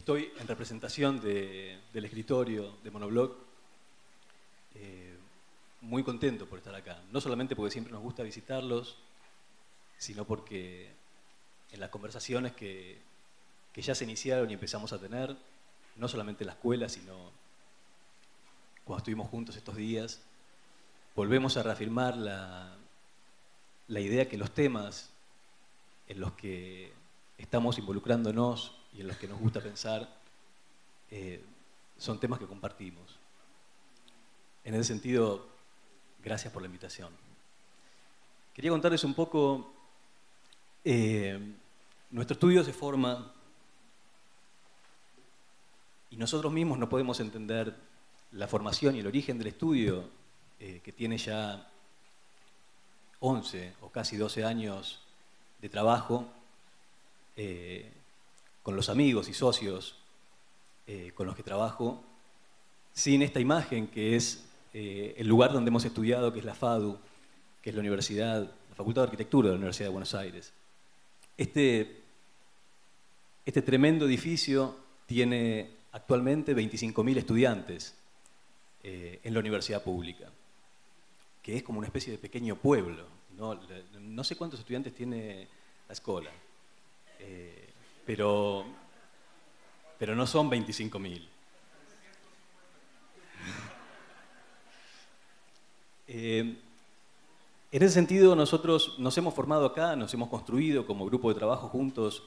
Estoy en representación del escritorio de Monoblog, muy contento por estar acá. No solamente porque siempre nos gusta visitarlos, sino porque en las conversaciones que ya se iniciaron y empezamos a tener, no solamente en la escuela, sino cuando estuvimos juntos estos días, volvemos a reafirmar la idea que los temas en los que estamos involucrándonos y en los que nos gusta pensar son temas que compartimos. En ese sentido, gracias por la invitación. Quería contarles un poco, nuestro estudio se forma y nosotros mismos no podemos entender la formación y el origen del estudio, que tiene ya 11 o casi 12 años de trabajo, con los amigos y socios con los que trabajo, sin esta imagen que es el lugar donde hemos estudiado, que es la FADU, que es la Facultad de Arquitectura de la Universidad de Buenos Aires. Este tremendo edificio tiene actualmente 25.000 estudiantes en la universidad pública, que es como una especie de pequeño pueblo, ¿no? No sé cuántos estudiantes tiene la escuela, pero no son 25.000. En ese sentido, nosotros nos hemos formado acá, nos hemos construido como grupo de trabajo juntos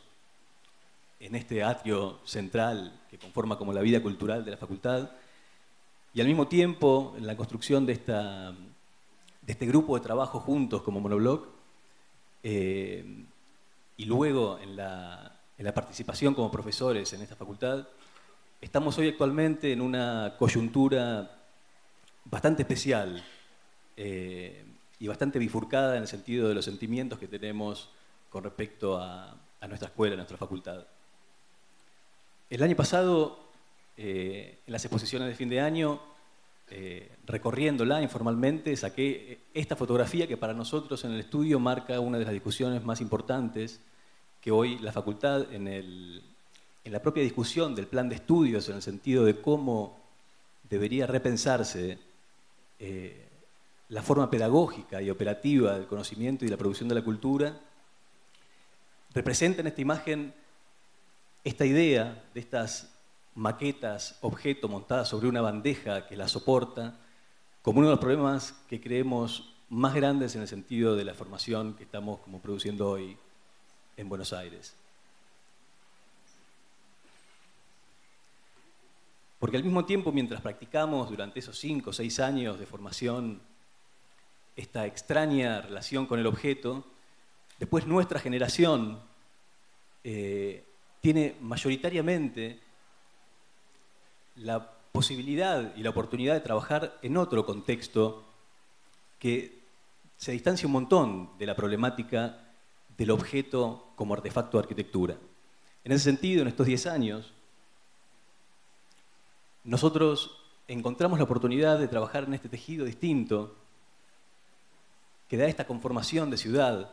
en este atrio central que conforma como la vida cultural de la facultad, y al mismo tiempo, en la construcción de este grupo de trabajo juntos como Monoblog, y luego en la participación como profesores en esta facultad, estamos hoy actualmente en una coyuntura bastante especial y bastante bifurcada en el sentido de los sentimientos que tenemos con respecto a nuestra escuela, a nuestra facultad. El año pasado, en las exposiciones de fin de año, recorriéndola informalmente, saqué esta fotografía que para nosotros en el estudio marca una de las discusiones más importantes que hoy la facultad, en la propia discusión del plan de estudios, en el sentido de cómo debería repensarse la forma pedagógica y operativa del conocimiento y la producción de la cultura, representa en esta imagen esta idea de estas maquetas, objeto montadas sobre una bandeja que la soporta, como uno de los problemas que creemos más grandes en el sentido de la formación que estamos como produciendo hoy en Buenos Aires. Porque al mismo tiempo, mientras practicamos durante esos 5 o 6 años de formación esta extraña relación con el objeto, después nuestra generación tiene mayoritariamente la posibilidad y la oportunidad de trabajar en otro contexto que se distancia un montón de la problemática del objeto como artefacto de arquitectura. En ese sentido, en estos 10 años, nosotros encontramos la oportunidad de trabajar en este tejido distinto que da esta conformación de ciudad,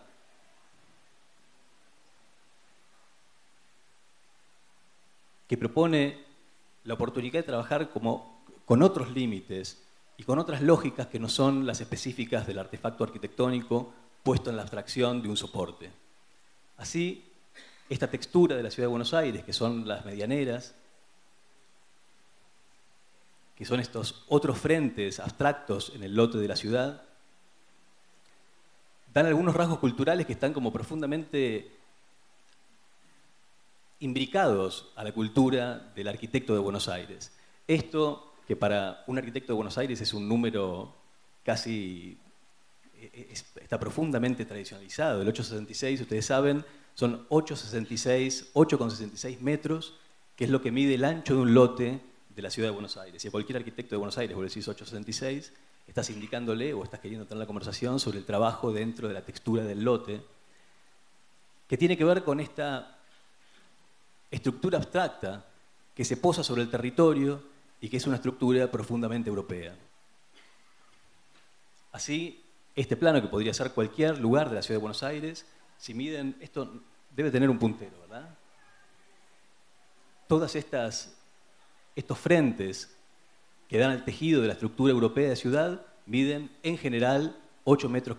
que propone la oportunidad de trabajar con otros límites y con otras lógicas que no son las específicas del artefacto arquitectónico puesto en la abstracción de un soporte. Así, esta textura de la ciudad de Buenos Aires, que son las medianeras, que son estos otros frentes abstractos en el lote de la ciudad, dan algunos rasgos culturales que están como profundamente imbricados a la cultura del arquitecto de Buenos Aires. Esto, que para un arquitecto de Buenos Aires es un número casi, está profundamente tradicionalizado. El 866, ustedes saben, son 8,66 metros, que es lo que mide el ancho de un lote de la ciudad de Buenos Aires. Si a cualquier arquitecto de Buenos Aires vos le decís 866, estás indicándole o estás queriendo tener la conversación sobre el trabajo dentro de la textura del lote, que tiene que ver con esta estructura abstracta que se posa sobre el territorio y que es una estructura profundamente europea. Así, este plano, que podría ser cualquier lugar de la ciudad de Buenos Aires, si miden, esto debe tener un puntero, ¿verdad? todos estos frentes que dan al tejido de la estructura europea de ciudad miden en general 8,66 metros.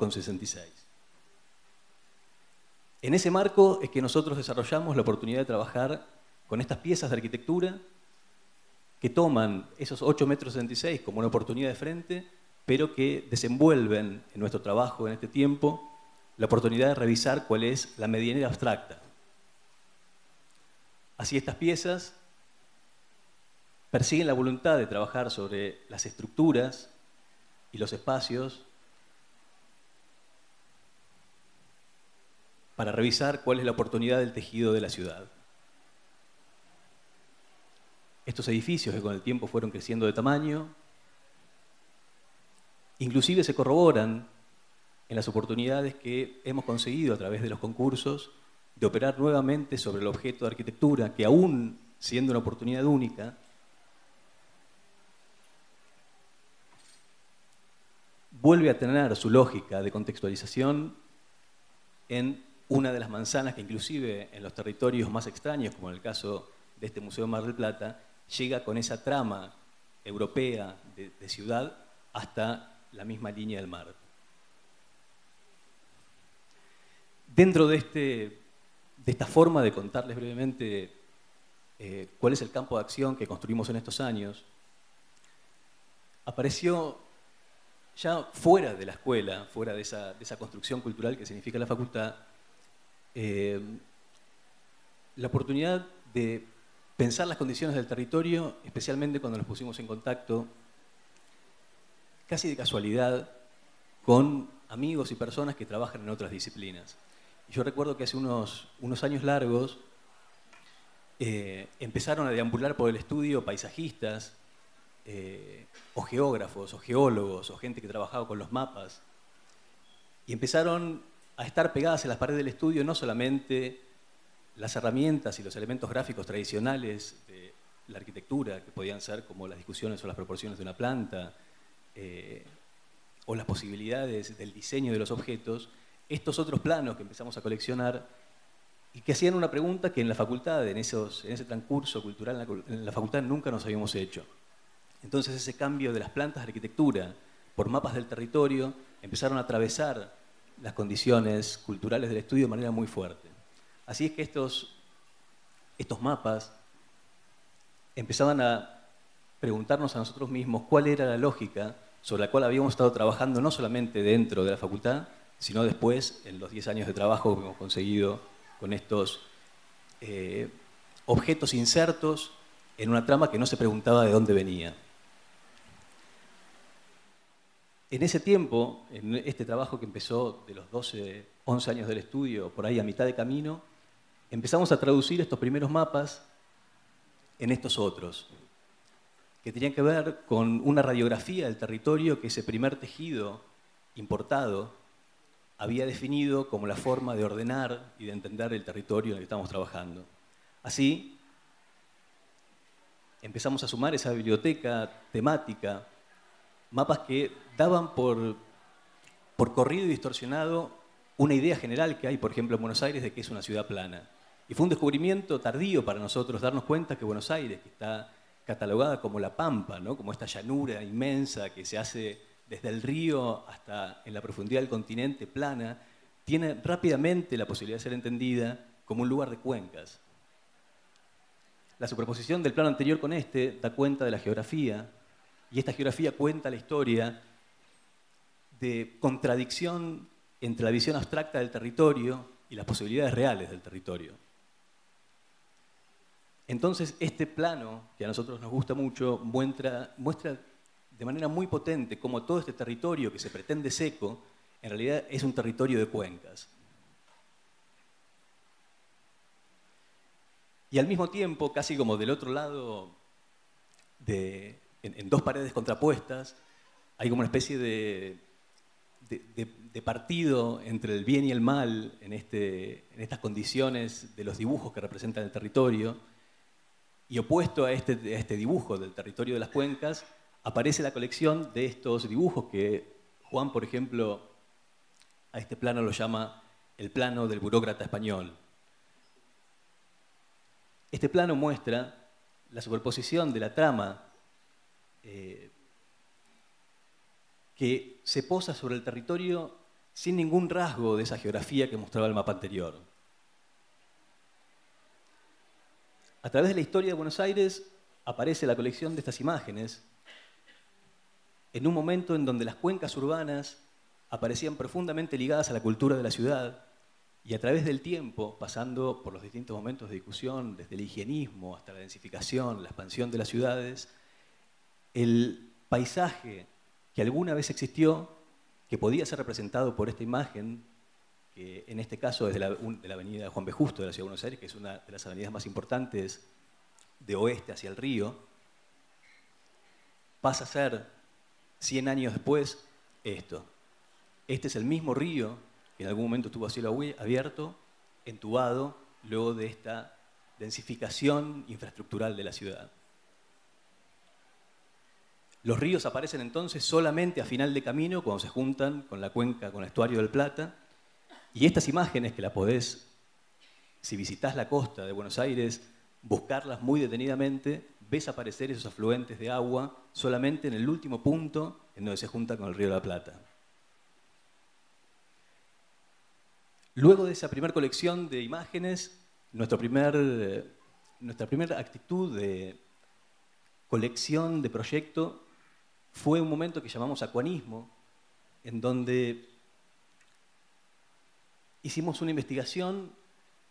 En ese marco es que nosotros desarrollamos la oportunidad de trabajar con estas piezas de arquitectura que toman esos 8,66 metros como una oportunidad de frente, pero que desenvuelven en nuestro trabajo en este tiempo la oportunidad de revisar cuál es la medianera abstracta. Así estas piezas persiguen la voluntad de trabajar sobre las estructuras y los espacios para revisar cuál es la oportunidad del tejido de la ciudad. Estos edificios que con el tiempo fueron creciendo de tamaño, inclusive se corroboran en las oportunidades que hemos conseguido a través de los concursos de operar nuevamente sobre el objeto de arquitectura, que aún siendo una oportunidad única, vuelve a tener su lógica de contextualización en una de las manzanas que inclusive en los territorios más extraños, como en el caso de este Museo de Mar del Plata, llega con esa trama europea de ciudad hasta la misma línea del mar. Dentro de esta forma de contarles brevemente cuál es el campo de acción que construimos en estos años, apareció ya fuera de la escuela, fuera de esa construcción cultural que significa la facultad, la oportunidad de pensar las condiciones del territorio, especialmente cuando nos pusimos en contacto, casi de casualidad, con amigos y personas que trabajan en otras disciplinas. Y yo recuerdo que hace unos años largos empezaron a deambular por el estudio paisajistas, o geógrafos, o geólogos, o gente que trabajaba con los mapas, y empezaron a estar pegadas en las paredes del estudio no solamente las herramientas y los elementos gráficos tradicionales de la arquitectura, que podían ser como las discusiones o las proporciones de una planta, o las posibilidades del diseño de los objetos, estos otros planos que empezamos a coleccionar y que hacían una pregunta que en la facultad, en ese transcurso cultural en la facultad nunca nos habíamos hecho. Entonces ese cambio de las plantas de arquitectura por mapas del territorio empezaron a atravesar las condiciones culturales del estudio de manera muy fuerte. Así es que estos mapas empezaban a preguntarnos a nosotros mismos cuál era la lógica sobre la cual habíamos estado trabajando no solamente dentro de la facultad, sino después en los 10 años de trabajo que hemos conseguido con estos objetos insertos en una trama que no se preguntaba de dónde venía. En ese tiempo, en este trabajo que empezó de los 12, 11 años del estudio, por ahí a mitad de camino, empezamos a traducir estos primeros mapas en estos otros, que tenían que ver con una radiografía del territorio que ese primer tejido importado había definido como la forma de ordenar y de entender el territorio en el que estamos trabajando. Así, empezamos a sumar esa biblioteca temática, mapas que daban por corrido y distorsionado una idea general que hay, por ejemplo, en Buenos Aires de que es una ciudad plana. Y fue un descubrimiento tardío para nosotros darnos cuenta que Buenos Aires, que está catalogada como la Pampa, ¿no? Como esta llanura inmensa que se hace desde el río hasta en la profundidad del continente plana, tiene rápidamente la posibilidad de ser entendida como un lugar de cuencas. La superposición del plano anterior con este da cuenta de la geografía, y esta geografía cuenta la historia de contradicción entre la visión abstracta del territorio y las posibilidades reales del territorio. Entonces, este plano, que a nosotros nos gusta mucho, muestra de manera muy potente cómo todo este territorio que se pretende seco, en realidad es un territorio de cuencas. Y al mismo tiempo, casi como del otro lado, en dos paredes contrapuestas, hay como una especie de partido entre el bien y el mal en estas condiciones de los dibujos que representan el territorio. Y opuesto a este dibujo del territorio de las cuencas, aparece la colección de estos dibujos que Juan, por ejemplo, a este plano lo llama el plano del burócrata español. Este plano muestra la superposición de la trama que se posa sobre el territorio sin ningún rasgo de esa geografía que mostraba el mapa anterior. A través de la historia de Buenos Aires aparece la colección de estas imágenes en un momento en donde las cuencas urbanas aparecían profundamente ligadas a la cultura de la ciudad y a través del tiempo, pasando por los distintos momentos de discusión, desde el higienismo hasta la densificación, la expansión de las ciudades, el paisaje que alguna vez existió, que podía ser representado por esta imagen, que en este caso es de la avenida Juan B. Justo de la Ciudad de Buenos Aires, que es una de las avenidas más importantes de oeste hacia el río, pasa a ser, 100 años después, esto. Este es el mismo río que en algún momento estuvo a cielo abierto, entubado, luego de esta densificación infraestructural de la ciudad. Los ríos aparecen entonces solamente a final de camino, cuando se juntan con la cuenca, con el estuario del Plata, y estas imágenes que la podés, si visitás la costa de Buenos Aires, buscarlas muy detenidamente, ves aparecer esos afluentes de agua solamente en el último punto en donde se junta con el río de la Plata. Luego de esa primera colección de imágenes, nuestra primera actitud de colección de proyecto fue un momento que llamamos acuanismo, en donde hicimos una investigación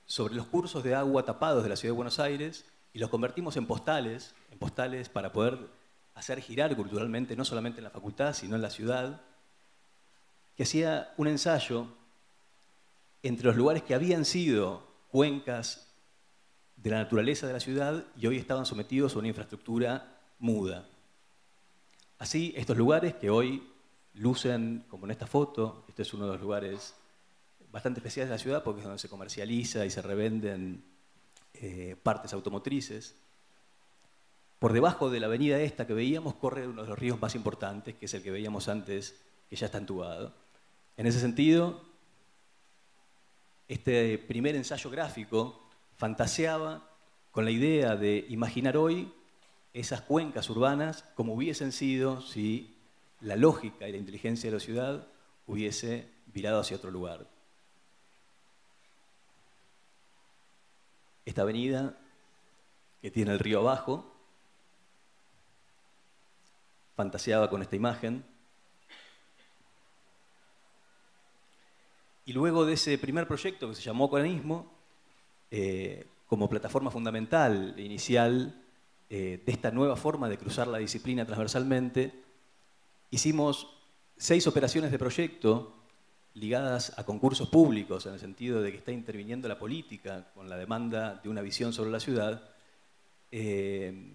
sobre los cursos de agua tapados de la Ciudad de Buenos Aires y los convertimos en postales para poder hacer girar culturalmente, no solamente en la facultad, sino en la ciudad, que hacía un ensayo entre los lugares que habían sido cuencas de la naturaleza de la ciudad y hoy estaban sometidos a una infraestructura muda. Así, estos lugares que hoy lucen como en esta foto, este es uno de los lugares bastante especiales de la ciudad porque es donde se comercializa y se revenden partes automotrices. Por debajo de la avenida esta que veíamos corre uno de los ríos más importantes, que es el que veíamos antes, que ya está entubado. En ese sentido, este primer ensayo gráfico fantaseaba con la idea de imaginar hoy esas cuencas urbanas como hubiesen sido si la lógica y la inteligencia de la ciudad hubiese virado hacia otro lugar. Esta avenida que tiene el río abajo fantaseaba con esta imagen. Y luego de ese primer proyecto que se llamó Acuanismo, como plataforma fundamental e inicial de esta nueva forma de cruzar la disciplina transversalmente, hicimos 6 operaciones de proyecto ligadas a concursos públicos, en el sentido de que está interviniendo la política con la demanda de una visión sobre la ciudad, que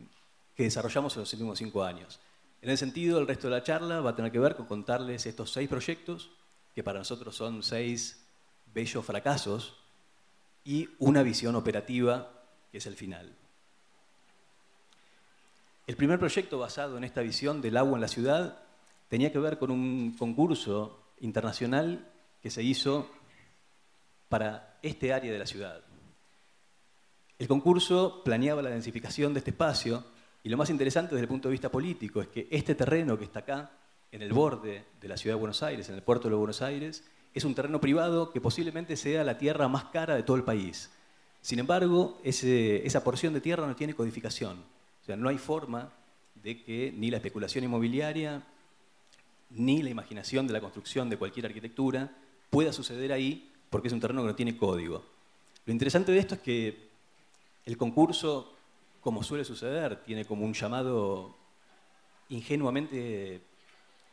desarrollamos en los últimos 5 años. En ese sentido, el resto de la charla va a tener que ver con contarles estos 6 proyectos, que para nosotros son 6 bellos fracasos, y una visión operativa, que es el final. El primer proyecto basado en esta visión del agua en la ciudad tenía que ver con un concurso internacional que se hizo para este área de la ciudad. El concurso planeaba la densificación de este espacio y lo más interesante desde el punto de vista político es que este terreno que está acá, en el borde de la Ciudad de Buenos Aires, en el puerto de Buenos Aires, es un terreno privado que posiblemente sea la tierra más cara de todo el país. Sin embargo, esa porción de tierra no tiene codificación. O sea, no hay forma de que ni la especulación inmobiliaria ni la imaginación de la construcción de cualquier arquitectura pueda suceder ahí porque es un terreno que no tiene código. Lo interesante de esto es que el concurso, como suele suceder, tiene como un llamado ingenuamente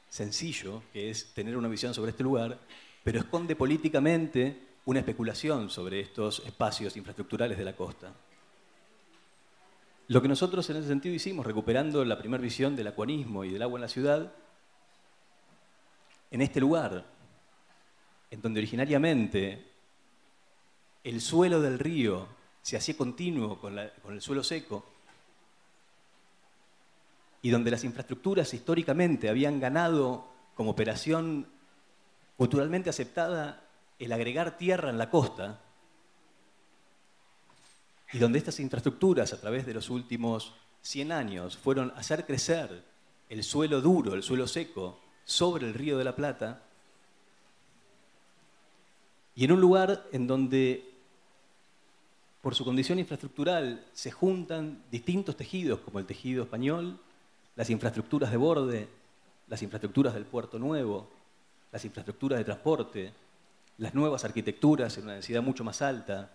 sencillo, que es tener una visión sobre este lugar, pero esconde políticamente una especulación sobre estos espacios infraestructurales de la costa. Lo que nosotros en ese sentido hicimos, recuperando la primera visión del acuanismo y del agua en la ciudad, en este lugar, en donde originariamente el suelo del río se hacía continuo con el suelo seco, y donde las infraestructuras históricamente habían ganado como operación culturalmente aceptada el agregar tierra en la costa, y donde estas infraestructuras a través de los últimos 100 años fueron a hacer crecer el suelo duro, el suelo seco, sobre el Río de la Plata, y en un lugar en donde, por su condición infraestructural, se juntan distintos tejidos, como el tejido español, las infraestructuras de borde, las infraestructuras del Puerto Nuevo, las infraestructuras de transporte, las nuevas arquitecturas en una densidad mucho más alta,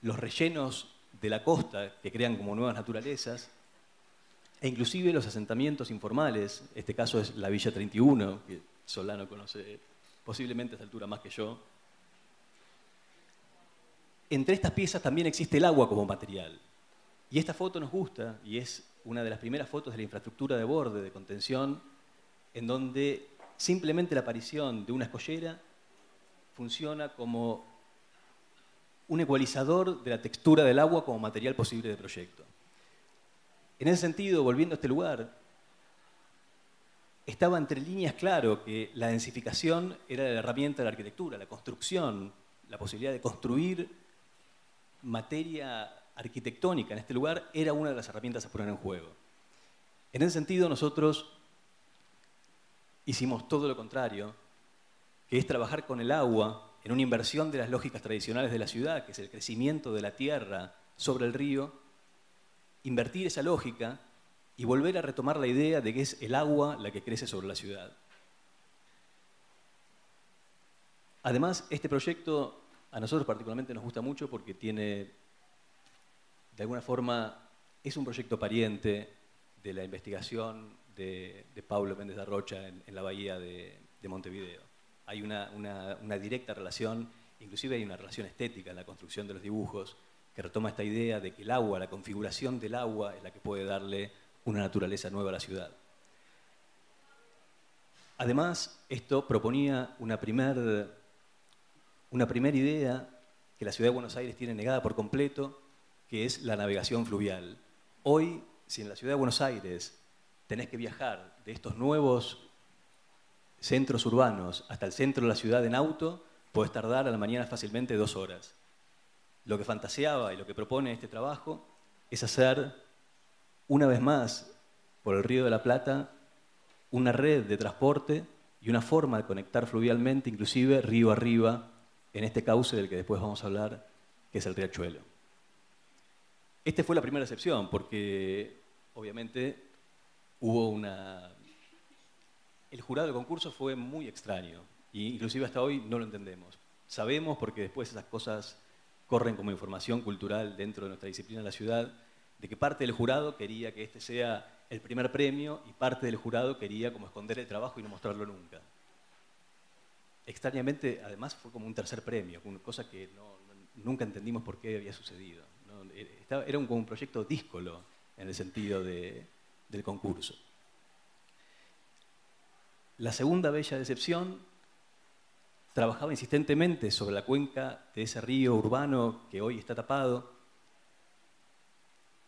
los rellenos de la costa que crean como nuevas naturalezas, e inclusive los asentamientos informales. Este caso es la Villa 31, que Solano conoce posiblemente a esta altura más que yo. Entre estas piezas también existe el agua como material. Y esta foto nos gusta, y es una de las primeras fotos de la infraestructura de borde, de contención, en donde simplemente la aparición de una escollera funciona como un ecualizador de la textura del agua como material posible de proyecto. En ese sentido, volviendo a este lugar, estaba entre líneas claro que la densificación era la herramienta de la arquitectura, la construcción, la posibilidad de construir materia arquitectónica en este lugar era una de las herramientas a poner en juego. En ese sentido, nosotros hicimos todo lo contrario, que es trabajar con el agua en una inversión de las lógicas tradicionales de la ciudad, que es el crecimiento de la tierra sobre el río, invertir esa lógica y volver a retomar la idea de que es el agua la que crece sobre la ciudad. Además, este proyecto a nosotros particularmente nos gusta mucho porque tiene, de alguna forma, es un proyecto pariente de la investigación de Pablo Méndez da Rocha en la bahía de Montevideo. Hay una directa relación, inclusive hay una relación estética en la construcción de los dibujos, que retoma esta idea de que el agua, la configuración del agua, es la que puede darle una naturaleza nueva a la ciudad. Además, esto proponía una primera idea que la ciudad de Buenos Aires tiene negada por completo, que es la navegación fluvial. Hoy, si en la ciudad de Buenos Aires tenés que viajar de estos nuevos centros urbanos hasta el centro de la ciudad en auto, podés tardar a la mañana fácilmente 2 horas. Lo que fantaseaba y lo que propone este trabajo es hacer, una vez más, por el Río de la Plata, una red de transporte y una forma de conectar fluvialmente, inclusive río arriba, en este cauce del que después vamos a hablar, que es el Riachuelo. Esta fue la primera excepción, porque obviamente hubo el jurado del concurso fue muy extraño, e inclusive hasta hoy no lo entendemos. Sabemos, porque después esas cosas corren como información cultural dentro de nuestra disciplina en la ciudad, de que parte del jurado quería que este sea el primer premio y parte del jurado quería como esconder el trabajo y no mostrarlo nunca. Extrañamente, además, fue como un tercer premio, una cosa que nunca entendimos por qué había sucedido, ¿no? Era como un proyecto díscolo en el sentido del concurso. La segunda bella decepción trabajaba insistentemente sobre la cuenca de ese río urbano que hoy está tapado,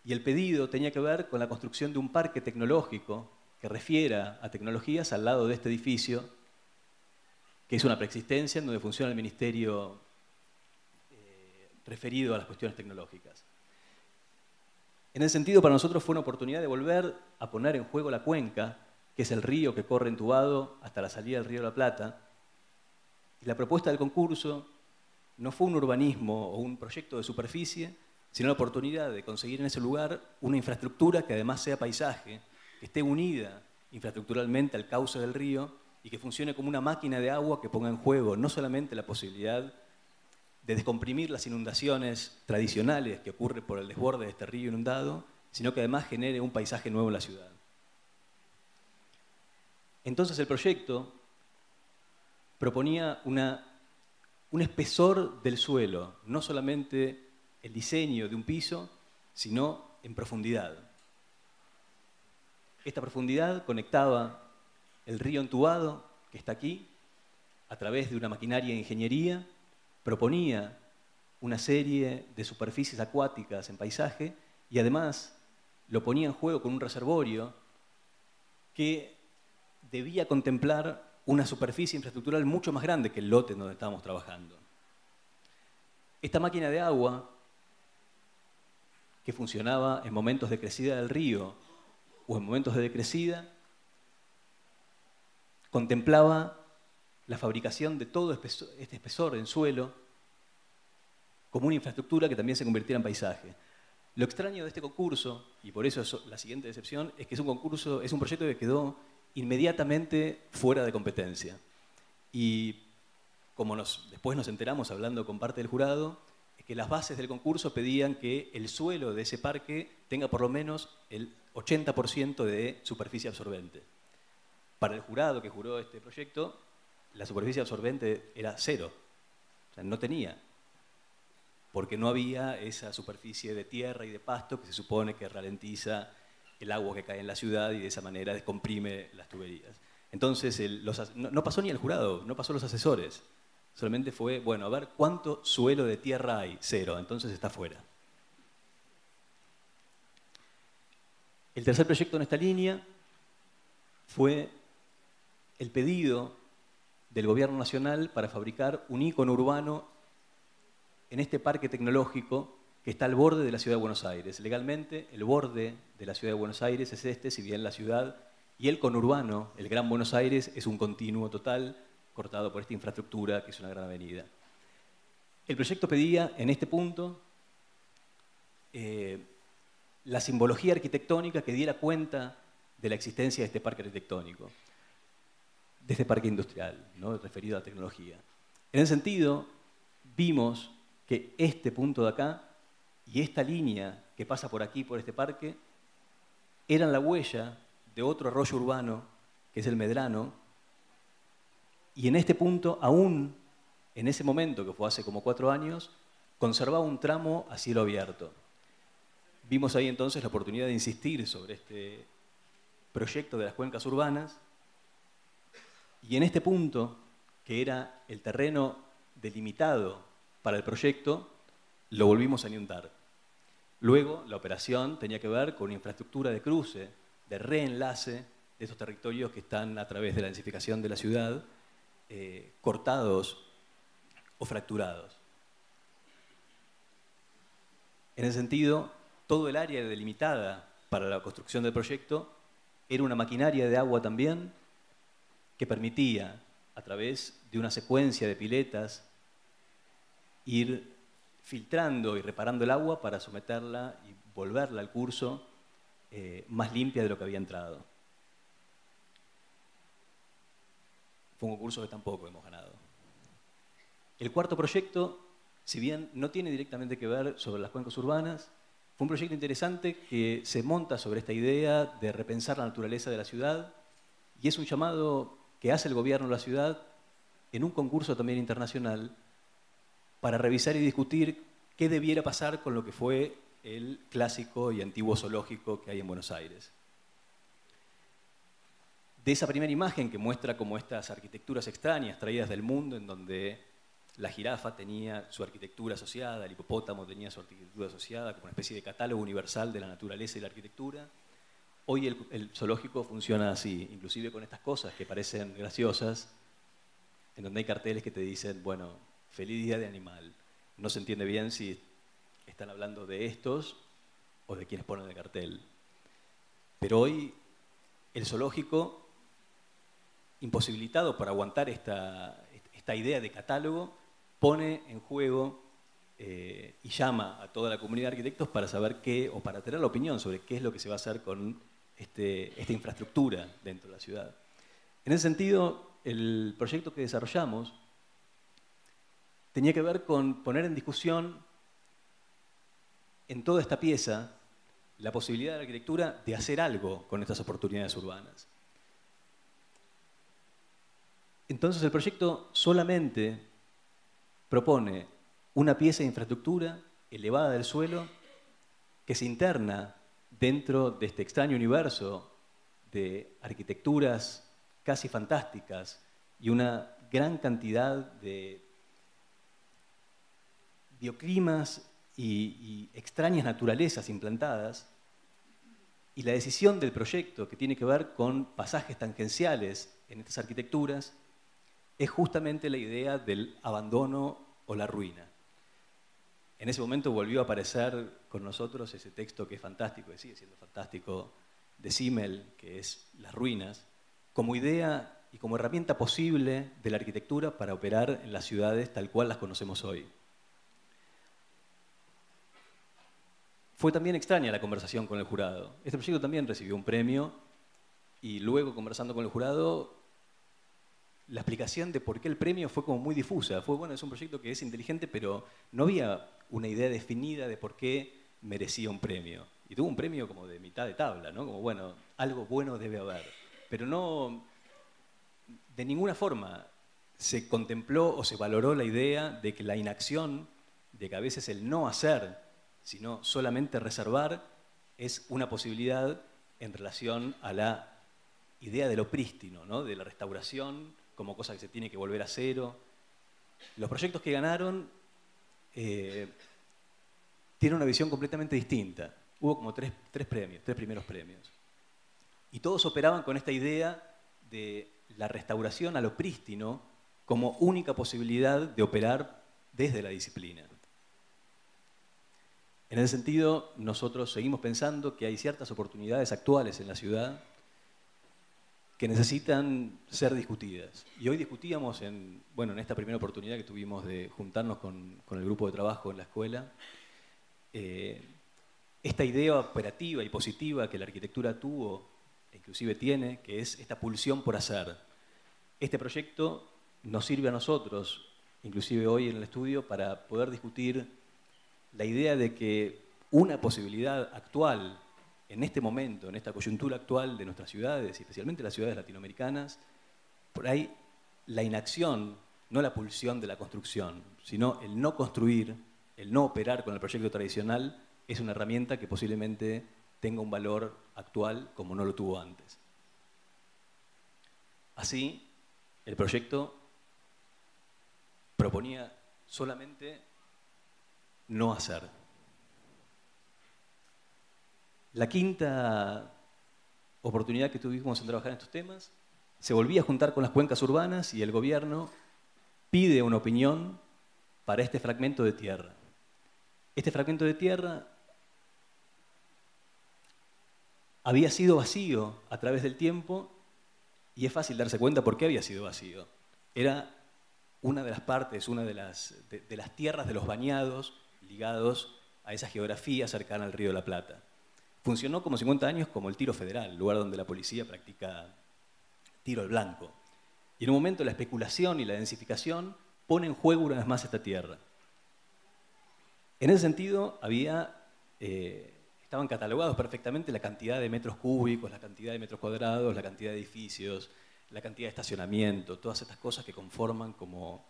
y el pedido tenía que ver con la construcción de un parque tecnológico que refiera a tecnologías al lado de este edificio, que es una preexistencia en donde funciona el ministerio referido a las cuestiones tecnológicas. En ese sentido, para nosotros fue una oportunidad de volver a poner en juego la cuenca, que es el río que corre entubado hasta la salida del Río de la Plata. Y la propuesta del concurso no fue un urbanismo o un proyecto de superficie, sino la oportunidad de conseguir en ese lugar una infraestructura que además sea paisaje, que esté unida infraestructuralmente al cauce del río y que funcione como una máquina de agua que ponga en juego no solamente la posibilidad de descomprimir las inundaciones tradicionales que ocurren por el desborde de este río inundado, sino que además genere un paisaje nuevo en la ciudad. Entonces el proyecto proponía un espesor del suelo, no solamente el diseño de un piso, sino en profundidad. Esta profundidad conectaba el río entubado, que está aquí, a través de una maquinaria de ingeniería, proponía una serie de superficies acuáticas en paisaje y además lo ponía en juego con un reservorio que debía contemplar una superficie infraestructural mucho más grande que el lote en donde estábamos trabajando. Esta máquina de agua que funcionaba en momentos de crecida del río o en momentos de decrecida, contemplaba la fabricación de todo este espesor en suelo como una infraestructura que también se convirtiera en paisaje. Lo extraño de este concurso, y por eso es la siguiente decepción, es que es un proyecto que quedó inmediatamente fuera de competencia. Y como después nos enteramos hablando con parte del jurado, es que las bases del concurso pedían que el suelo de ese parque tenga por lo menos el 80% de superficie absorbente. Para el jurado que juró este proyecto, la superficie absorbente era 0. O sea, no tenía, porque no había esa superficie de tierra y de pasto que se supone que ralentiza el agua que cae en la ciudad y de esa manera descomprime las tuberías. Entonces, no pasó ni el jurado, no pasó los asesores. Solamente fue, bueno, a ver cuánto suelo de tierra hay, 0, entonces está fuera. El tercer proyecto en esta línea fue el pedido del Gobierno Nacional para fabricar un ícono urbano en este parque tecnológico que está al borde de la Ciudad de Buenos Aires. Legalmente, el borde de la Ciudad de Buenos Aires es este, si bien la ciudad y el conurbano, el Gran Buenos Aires, es un continuo total cortado por esta infraestructura que es una gran avenida. El proyecto pedía, en este punto, la simbología arquitectónica que diera cuenta de la existencia de este parque arquitectónico, de este parque industrial, ¿no?, referido a la tecnología. En ese sentido, vimos que este punto de acá y esta línea que pasa por aquí, por este parque, eran la huella de otro arroyo urbano, que es el Medrano, y en este punto, aún en ese momento, que fue hace como 4 años, conservaba un tramo a cielo abierto. Vimos ahí entonces la oportunidad de insistir sobre este proyecto de las cuencas urbanas, y en este punto, que era el terreno delimitado para el proyecto, lo volvimos a inundar. Luego, la operación tenía que ver con una infraestructura de cruce, de reenlace de esos territorios que están a través de la densificación de la ciudad, cortados o fracturados. En ese sentido, todo el área delimitada para la construcción del proyecto era una maquinaria de agua también que permitía, a través de una secuencia de piletas, ir filtrando y reparando el agua para someterla y volverla al curso más limpia de lo que había entrado. Fue un concurso que tampoco hemos ganado. El cuarto proyecto, si bien no tiene directamente que ver sobre las cuencas urbanas, fue un proyecto interesante que se monta sobre esta idea de repensar la naturaleza de la ciudad, y es un llamado que hace el gobierno de la ciudad en un concurso también internacional para revisar y discutir qué debiera pasar con lo que fue el clásico y antiguo zoológico que hay en Buenos Aires. De esa primera imagen que muestra como estas arquitecturas extrañas traídas del mundo, en donde la jirafa tenía su arquitectura asociada, el hipopótamo tenía su arquitectura asociada, como una especie de catálogo universal de la naturaleza y la arquitectura, hoy el zoológico funciona así, inclusive con estas cosas que parecen graciosas, en donde hay carteles que te dicen, bueno, feliz día de animal. No se entiende bien si están hablando de estos o de quienes ponen el cartel. Pero hoy el zoológico, imposibilitado por aguantar esta idea de catálogo, pone en juego y llama a toda la comunidad de arquitectos para saber qué, o para tener la opinión sobre qué es lo que se va a hacer con esta infraestructura dentro de la ciudad. En ese sentido, el proyecto que desarrollamos tenía que ver con poner en discusión en toda esta pieza la posibilidad de la arquitectura de hacer algo con estas oportunidades urbanas. Entonces el proyecto solamente propone una pieza de infraestructura elevada del suelo que se interna dentro de este extraño universo de arquitecturas casi fantásticas y una gran cantidad de bioclimas y extrañas naturalezas implantadas, y la decisión del proyecto, que tiene que ver con pasajes tangenciales en estas arquitecturas, es justamente la idea del abandono o la ruina. en ese momento volvió a aparecer con nosotros ese texto que es fantástico, que sigue siendo fantástico, de Simmel, que es Las ruinas, como idea y como herramienta posible de la arquitectura para operar en las ciudades tal cual las conocemos hoy. Fue también extraña la conversación con el jurado. Este proyecto también recibió un premio y luego, conversando con el jurado, la explicación de por qué el premio fue como muy difusa. Fue, bueno, es un proyecto que es inteligente, pero no había una idea definida de por qué merecía un premio. Y tuvo un premio como de mitad de tabla, ¿no? Como, bueno, algo bueno debe haber. Pero no, de ninguna forma se contempló o se valoró la idea de que la inacción, de que a veces el no hacer, sino solamente reservar, es una posibilidad en relación a la idea de lo prístino, ¿no? De la restauración como cosa que se tiene que volver a cero. Los proyectos que ganaron tienen una visión completamente distinta. Hubo como tres primeros premios. Y todos operaban con esta idea de la restauración a lo prístino como única posibilidad de operar desde la disciplina. En ese sentido, nosotros seguimos pensando que hay ciertas oportunidades actuales en la ciudad que necesitan ser discutidas. Y hoy discutíamos en esta primera oportunidad que tuvimos de juntarnos con el grupo de trabajo en la escuela, esta idea operativa y positiva que la arquitectura tuvo, e inclusive tiene, que es esta pulsión por hacer. Este proyecto nos sirve a nosotros, inclusive hoy en el estudio, para poder discutir la idea de que una posibilidad actual, en este momento, en esta coyuntura actual de nuestras ciudades, y especialmente las ciudades latinoamericanas, por ahí la inacción, no la pulsión de la construcción, sino el no construir, el no operar con el proyecto tradicional, es una herramienta que posiblemente tenga un valor actual como no lo tuvo antes. Así, el proyecto proponía solamente no hacer. La quinta oportunidad que tuvimos en trabajar en estos temas, se volvía a juntar con las cuencas urbanas y el gobierno pide una opinión para este fragmento de tierra. Este fragmento de tierra había sido vacío a través del tiempo y es fácil darse cuenta por qué había sido vacío. Era una de las partes, una de las tierras de los bañados ligados a esa geografía cercana al Río de la Plata. Funcionó como 50 años como el tiro federal, lugar donde la policía practica tiro al blanco. Y en un momento la especulación y la densificación ponen en juego una vez más esta tierra. En ese sentido, estaban catalogados perfectamente la cantidad de metros cúbicos, la cantidad de metros cuadrados, la cantidad de edificios, la cantidad de estacionamiento, todas estas cosas que conforman como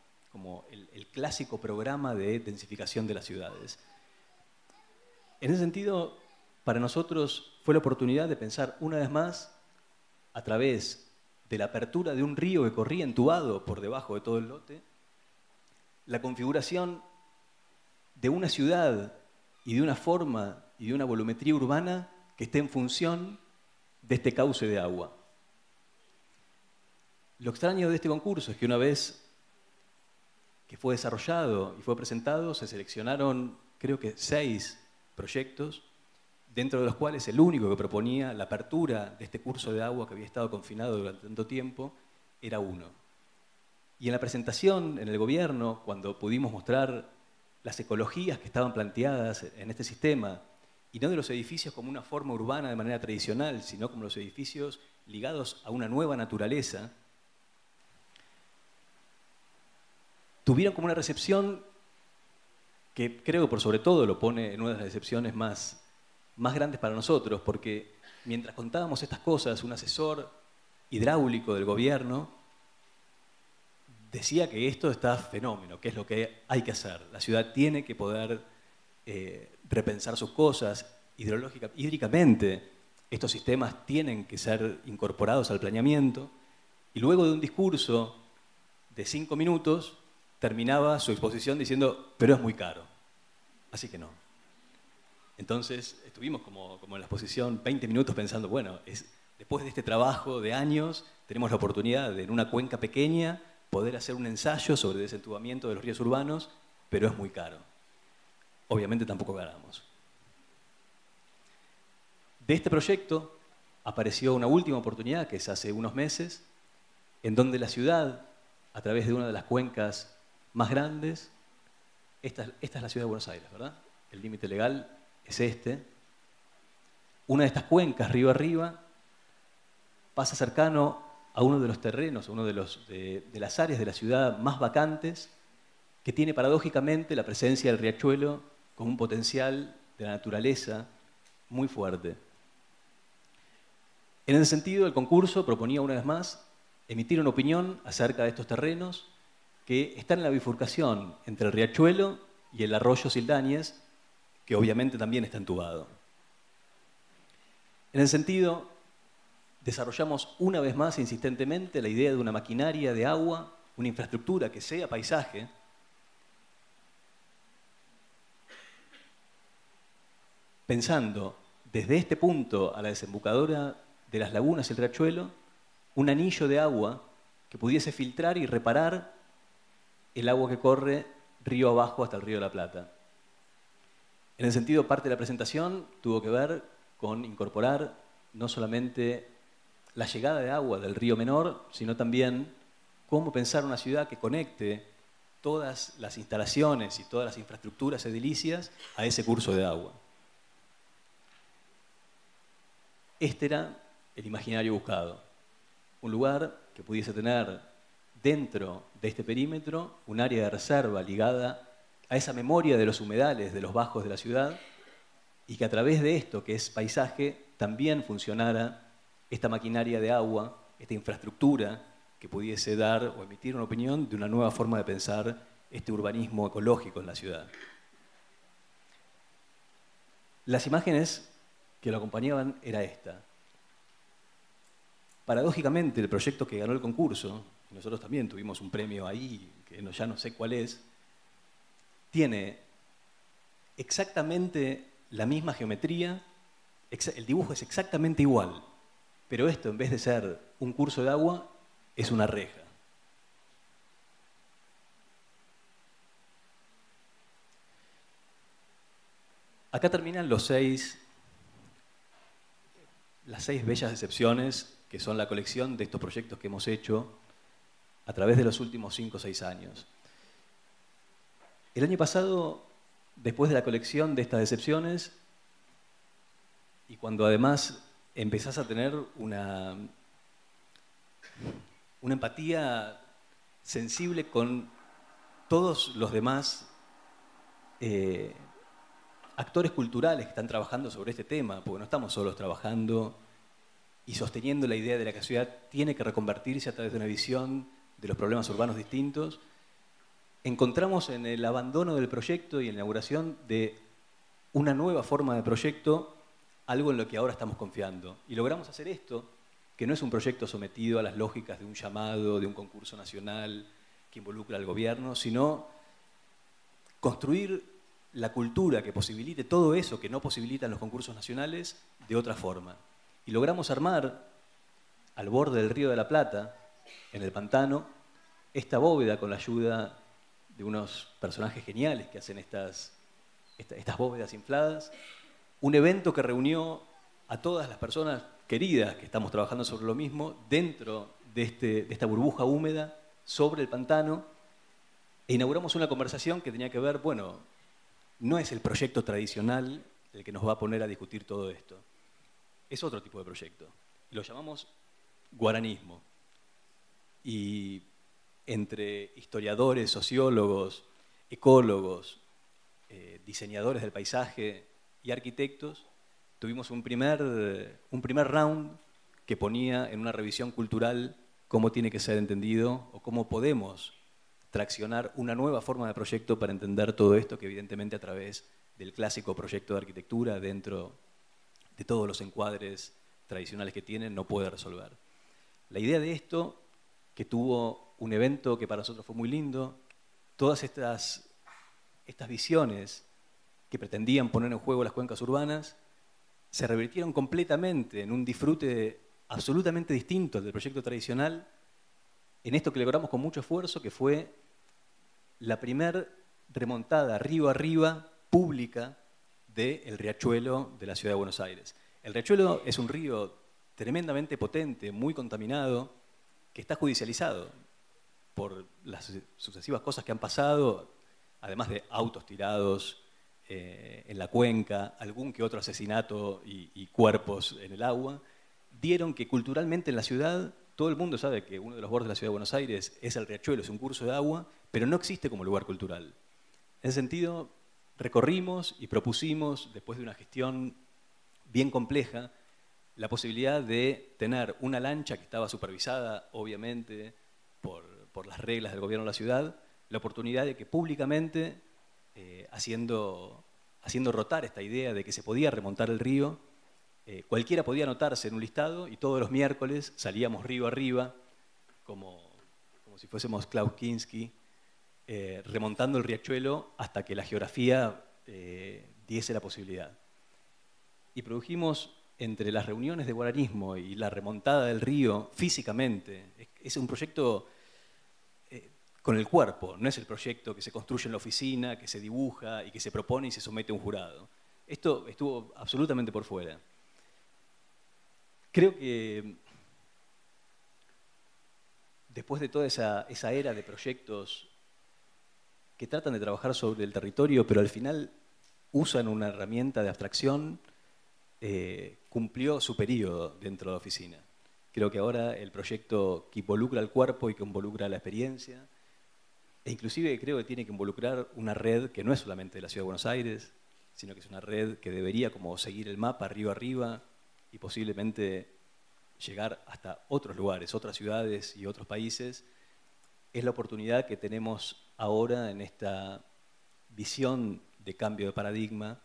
el clásico programa de densificación de las ciudades. En ese sentido, para nosotros fue la oportunidad de pensar una vez más, a través de la apertura de un río que corría entubado por debajo de todo el lote, la configuración de una ciudad y de una forma y de una volumetría urbana que esté en función de este cauce de agua. Lo extraño de este concurso es que una vez que fue desarrollado y fue presentado, se seleccionaron, creo que 6 proyectos, dentro de los cuales el único que proponía la apertura de este curso de agua que había estado confinado durante tanto tiempo era uno. Y en la presentación en el gobierno, cuando pudimos mostrar las ecologías que estaban planteadas en este sistema, y no de los edificios como una forma urbana de manera tradicional, sino como los edificios ligados a una nueva naturaleza, tuvieron como una recepción que creo que por sobre todo lo pone en una de las recepciones más grandes para nosotros, porque mientras contábamos estas cosas, un asesor hidráulico del gobierno decía que esto está fenómeno, que es lo que hay que hacer. La ciudad tiene que poder repensar sus cosas hídricamente. Estos sistemas tienen que ser incorporados al planeamiento. Y luego de un discurso de 5 minutos, terminaba su exposición diciendo, pero es muy caro, así que no. Entonces estuvimos como en la exposición 20 minutos pensando, bueno, después de este trabajo de años, tenemos la oportunidad de en una cuenca pequeña poder hacer un ensayo sobre desentubamiento de los ríos urbanos, pero es muy caro. obviamente tampoco ganamos. De este proyecto apareció una última oportunidad, que es hace unos meses, en donde la ciudad, a través de una de las cuencas más grandes, esta es la ciudad de Buenos Aires, ¿verdad? El límite legal es este. Una de estas cuencas, río arriba, pasa cercano a uno de los terrenos, a uno de las áreas de la ciudad más vacantes, que tiene paradójicamente la presencia del riachuelo con un potencial de la naturaleza muy fuerte. En ese sentido, el concurso proponía una vez más emitir una opinión acerca de estos terrenos que están en la bifurcación entre el riachuelo y el arroyo Sildañez, que obviamente también está entubado. En ese sentido, desarrollamos una vez más insistentemente la idea de una maquinaria de agua, una infraestructura que sea paisaje, pensando desde este punto a la desembocadura de las lagunas y el riachuelo, un anillo de agua que pudiese filtrar y reparar el agua que corre río abajo hasta el río de la Plata. En ese sentido, parte de la presentación tuvo que ver con incorporar no solamente la llegada de agua del río Menor, sino también cómo pensar una ciudad que conecte todas las instalaciones y todas las infraestructuras edilicias a ese curso de agua. Este era el imaginario buscado. Un lugar que pudiese tener dentro de este perímetro un área de reserva ligada a esa memoria de los humedales, de los bajos de la ciudad, y que a través de esto, que es paisaje, también funcionara esta maquinaria de agua, esta infraestructura que pudiese dar o emitir una opinión de una nueva forma de pensar este urbanismo ecológico en la ciudad. Las imágenes que lo acompañaban era esta. Paradójicamente, el proyecto que ganó el concurso, y nosotros también tuvimos un premio ahí, que ya no sé cuál es, tiene exactamente la misma geometría, el dibujo es exactamente igual, pero esto, en vez de ser un curso de agua, es una reja. Acá terminan las seis bellas excepciones que son la colección de estos proyectos que hemos hecho a través de los últimos 5 o 6 años. El año pasado, después de la colección de estas excepciones, y cuando además empezás a tener una empatía sensible con todos los demás actores culturales que están trabajando sobre este tema, porque no estamos solos trabajando y sosteniendo la idea de que la ciudad tiene que reconvertirse a través de una visión de los problemas urbanos distintos, encontramos en el abandono del proyecto y en la inauguración de una nueva forma de proyecto algo en lo que ahora estamos confiando. Y logramos hacer esto, que no es un proyecto sometido a las lógicas de un llamado, de un concurso nacional que involucra al gobierno, sino construir la cultura que posibilite todo eso que no posibilitan los concursos nacionales de otra forma. Y logramos armar, al borde del Río de la Plata, en el pantano, esta bóveda con la ayuda de unos personajes geniales que hacen estas bóvedas infladas, un evento que reunió a todas las personas queridas que estamos trabajando sobre lo mismo dentro de esta burbuja húmeda sobre el pantano, e inauguramos una conversación que tenía que ver, bueno, no es el proyecto tradicional el que nos va a poner a discutir todo esto. Es otro tipo de proyecto. Lo llamamos guaranismo. Y entre historiadores, sociólogos, ecólogos, diseñadores del paisaje y arquitectos, tuvimos un primer round que ponía en una revisión cultural cómo tiene que ser entendido o cómo podemos traccionar una nueva forma de proyecto para entender todo esto que evidentemente a través del clásico proyecto de arquitectura dentro de todos los encuadres tradicionales que tienen no puede resolver. La idea de esto, que tuvo un evento que para nosotros fue muy lindo, todas estas visiones que pretendían poner en juego las cuencas urbanas se revirtieron completamente en un disfrute absolutamente distinto del proyecto tradicional, en esto que logramos con mucho esfuerzo, que fue la primer remontada río arriba pública del riachuelo de la Ciudad de Buenos Aires. El riachuelo es un río tremendamente potente, muy contaminado, que está judicializado por las sucesivas cosas que han pasado, además de autos tirados en la cuenca, algún que otro asesinato y cuerpos en el agua, dieron que culturalmente en la ciudad, todo el mundo sabe que uno de los bordes de la Ciudad de Buenos Aires es el riachuelo, es un curso de agua, pero no existe como lugar cultural. En ese sentido, recorrimos y propusimos, después de una gestión bien compleja, la posibilidad de tener una lancha que estaba supervisada, obviamente, por las reglas del gobierno de la ciudad, la oportunidad de que públicamente, haciendo rotar esta idea de que se podía remontar el río, cualquiera podía anotarse en un listado y todos los miércoles salíamos río arriba, como si fuésemos Klaus Kinski, remontando el riachuelo hasta que la geografía diese la posibilidad. Y produjimos, entre las reuniones de guaranismo y la remontada del río físicamente, es un proyecto con el cuerpo, no es el proyecto que se construye en la oficina, que se dibuja y que se propone y se somete a un jurado. Esto estuvo absolutamente por fuera. Creo que después de toda esa era de proyectos que tratan de trabajar sobre el territorio, pero al final usan una herramienta de abstracción, cumplió su periodo dentro de la oficina. Creo que ahora el proyecto que involucra al cuerpo y que involucra la experiencia, e inclusive creo que tiene que involucrar una red que no es solamente de la Ciudad de Buenos Aires, sino que es una red que debería como seguir el mapa río arriba y posiblemente llegar hasta otros lugares, otras ciudades y otros países. Es la oportunidad que tenemos ahora en esta visión de cambio de paradigma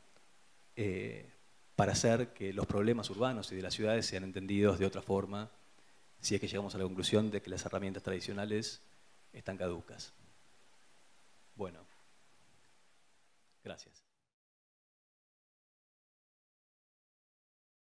para hacer que los problemas urbanos y de las ciudades sean entendidos de otra forma, si es que llegamos a la conclusión de que las herramientas tradicionales están caducas. Bueno, gracias.